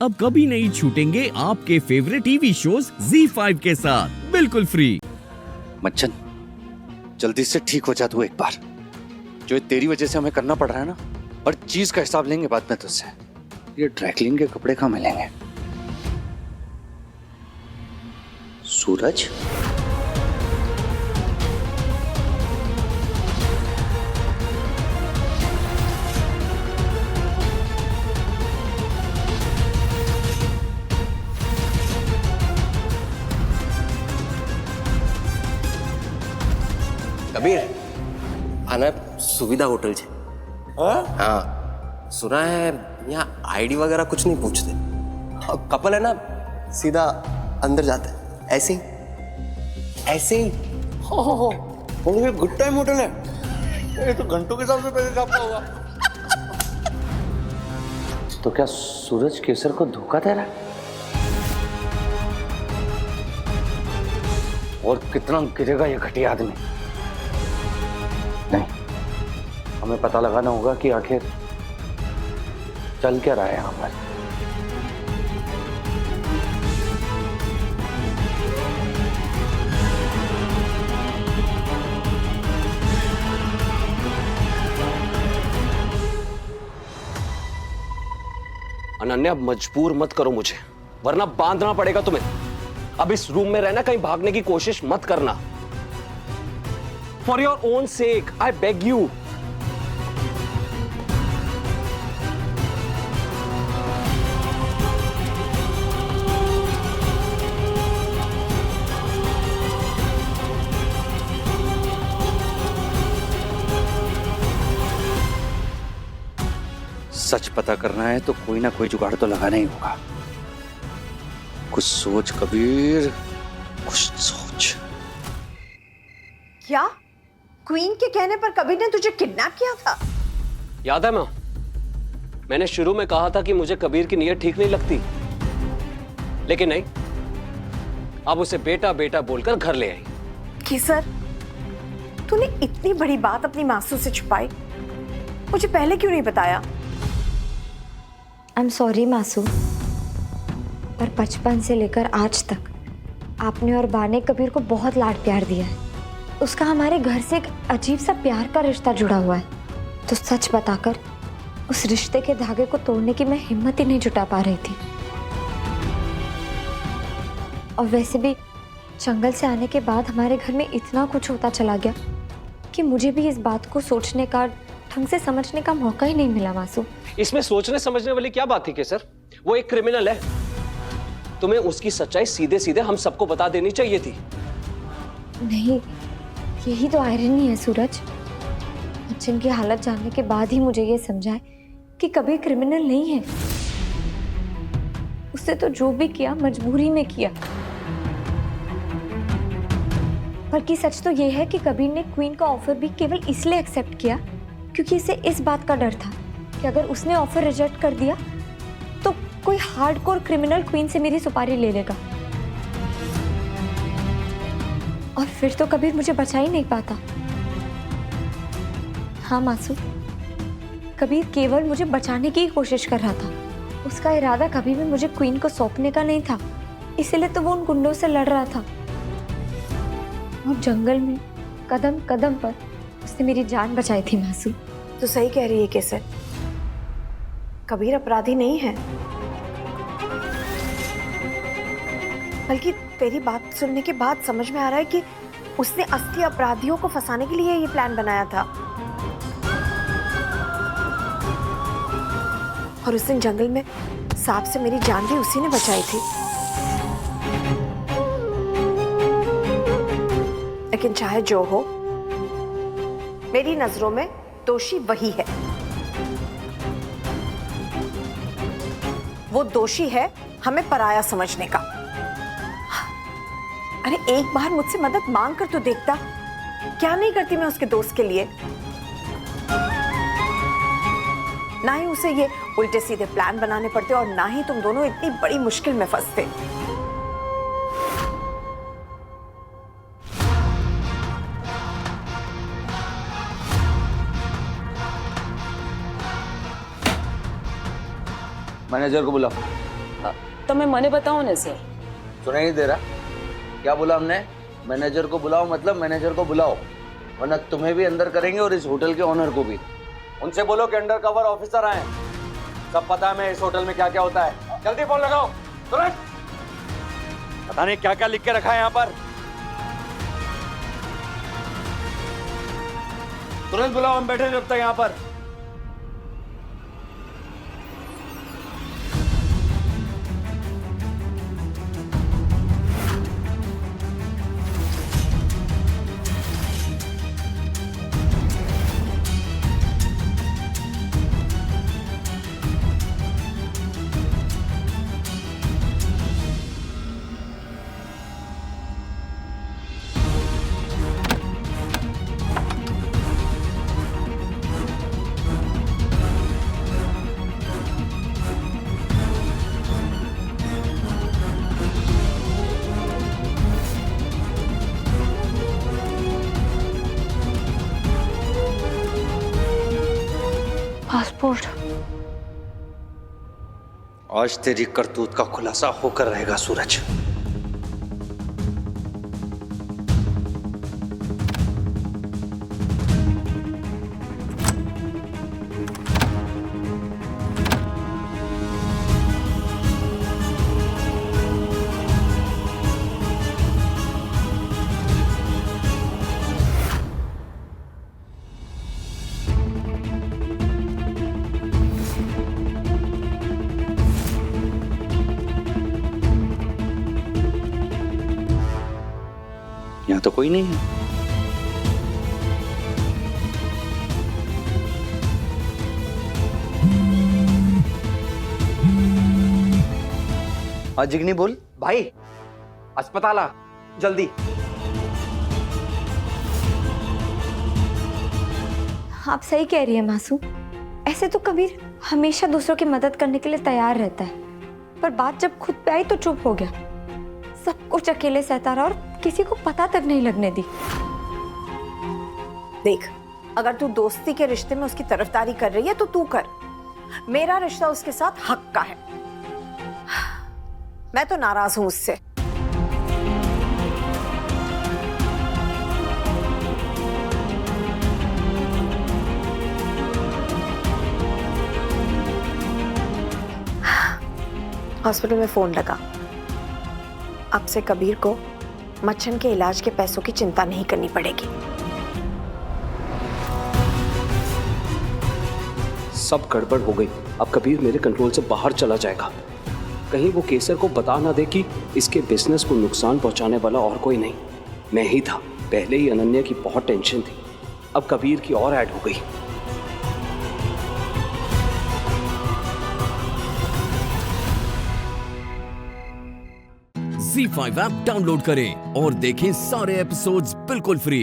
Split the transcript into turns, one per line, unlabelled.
अब कभी नहीं छूटेंगे आपके फेवरेट टीवी शोज ZEE5 के साथ बिल्कुल फ्री।
मच्छन, जल्दी से ठीक हो जा तू एक बार। जो ये तेरी वजह से हमें करना पड़ रहा है ना, और चीज का हिसाब लेंगे बाद में तुझसे। ये ड्राइक्लीन के कपड़े कहाँ मिलेंगे? सूरज,
કબીર આને સુવિધા હોટલ છે। हाँ सुना है यहाँ आईडी वगैरह कुछ नहीं पूछते। कपल है ना सीधा अंदर जाते हैं ऐसे ही।
हो ये गुड टाइम होटल है। ये तो घंटों के हिसाब से पैसे छापता होगा।
तो क्या सूरज केसर को धोखा दे रहा है? और कितना गिरेगा ये घटिया आदमी? नहीं, हमें पता लगाना होगा कि आखिर चल क्या रहा है यहाँ पर।
अनन्या मजबूर मत करो मुझे, वरना बांधना पड़ेगा तुम्हें। अब इस रूम में रहना, कहीं भागने की कोशिश मत करना। For your own sake I beg you.
सच पता करना है तो कोई ना कोई जुगाड़ तो लगाना ही होगा। कुछ सोच कबीर, कुछ सोच।
क्या क्वीन के कहने पर कबीर ने तुझे किडनैप किया था?
याद है मां, मैंने शुरू में कहा था कि मुझे कबीर की नीयत ठीक नहीं लगती, लेकिन नहीं, अब उसे बेटा बेटा बोलकर घर ले आई।
केसर, तूने इतनी बड़ी बात अपनी मासूम से छुपाई, मुझे पहले क्यों नहीं बताया?
आई एम सॉरी मासू, पर बचपन से लेकर आज तक आपने और बा ने कबीर को बहुत लाड प्यार दिया है। उसका हमारे घर से एक अजीब सा प्यार का रिश्ता जुड़ा हुआ है, तो सच बताकर उस रिश्ते के धागे को तोड़ने की मैं हिम्मत ही नहीं जुटा पा रही थी। और वैसे भी जंगल से आने के बाद हमारे घर में इतना कुछ होता चला गया कि मुझे भी इस बात को सोचने का, ढंग से समझने का मौका ही नहीं मिला मासू।
इसमें सोचने समझने वाली क्या बात थी केसर? वो एक क्रिमिनल है, तुम्हें उसकी सच्चाई सीधे सीधे हम सबको बता देनी चाहिए थी।
नहीं, यही तो आयरनी है सूरज। बच्चन की हालत जानने के बाद ही मुझे ये समझा है कि कबीर क्रिमिनल नहीं है। उसने तो जो भी किया मजबूरी में किया। बल्कि सच तो ये है कि कबीर ने क्वीन का ऑफर भी केवल इसलिए एक्सेप्ट किया क्योंकि इसे इस बात का डर था कि अगर उसने ऑफर रिजेक्ट कर दिया तो कोई हार्डकोर क्रिमिनल क्वीन से मेरी सुपारी ले लेगा, और फिर तो कबीर मुझे बचा ही नहीं पाता। हाँ मासू, कबीर केवल मुझे बचाने की ही कोशिश कर रहा था। उसका इरादा कभी भी मुझे क्वीन को सौंपने का नहीं था, इसीलिए तो वो उन गुंडों से लड़ रहा था। और जंगल में कदम कदम पर उसने मेरी जान बचाई थी मासू।
तो सही कह रही है केसर, कबीर अपराधी नहीं है। बल्कि तेरी बात सुनने के बाद समझ में आ रहा है कि उसने असली अपराधियों को फंसाने के लिए ये प्लान बनाया था। और उस दिन जंगल में सांप से मेरी जान भी उसी ने बचाई थी। लेकिन चाहे जो हो, मेरी नजरों में दोषी वही है। वो दोषी है हमें पराया समझने का। अरे एक बार मुझसे मदद मांग कर तो देखता, क्या नहीं करती मैं उसके दोस्त के लिए। ना ही उसे ये उल्टे सीधे प्लान बनाने पड़ते और ना ही तुम दोनों इतनी बड़ी मुश्किल में फंसते।
मैनेजर को बुलाओ।
તમે મને બતાવો ને સર.
सुनाई नहीं दे रहा? क्या बोला हमने? मैनेजर को बुलाओ, मतलब मैनेजर को बुलाओ, वरना तुम्हें भी अंदर करेंगे और इस होटल के ओनर को भी. उनसे बोलो कि अंडर कवर ऑफिसर आए. सब पता है मैं इस होटल में क्या क्या होता है. जल्दी फोन लगाओ तुरंत. पता नहीं क्या क्या लिख के रखा है यहाँ पर. तुरंत बुलाओ, हम बैठे जब तक यहाँ पर.
पासपोर्ट।
आज तेरी करतूत का खुलासा होकर रहेगा सूरज। यहाँ तो कोई नहीं है। हाँ जिगनी बोल।
भाई अस्पताल आ जल्दी।
आप सही कह रही है मासू। ऐसे तो कबीर हमेशा दूसरों की मदद करने के लिए तैयार रहता है, पर बात जब खुद पे आई तो चुप हो गया। सब कुछ अकेले सहता रहा और किसी को पता तक नहीं लगने दी।
देख, अगर तू दोस्ती के रिश्ते में उसकी तरफदारी कर रही है तो तू कर। मेरा रिश्ता उसके साथ हक का है। मैं तो नाराज हूं उससे। हॉस्पिटल में फोन लगा। अब से कबीर को मच्छन के इलाज के पैसों की चिंता नहीं करनी पड़ेगी।
सब गड़बड़ हो गई। अब कबीर मेरे कंट्रोल से बाहर चला जाएगा। कहीं वो केसर को बता ना दे कि इसके बिजनेस को नुकसान पहुंचाने वाला और कोई नहीं, मैं ही था। पहले ही अनन्या की बहुत टेंशन थी, अब कबीर की और ऐड हो गई।
Z5 ऐप डाउनलोड करें और देखें सारे एपिसोड्स बिल्कुल फ्री।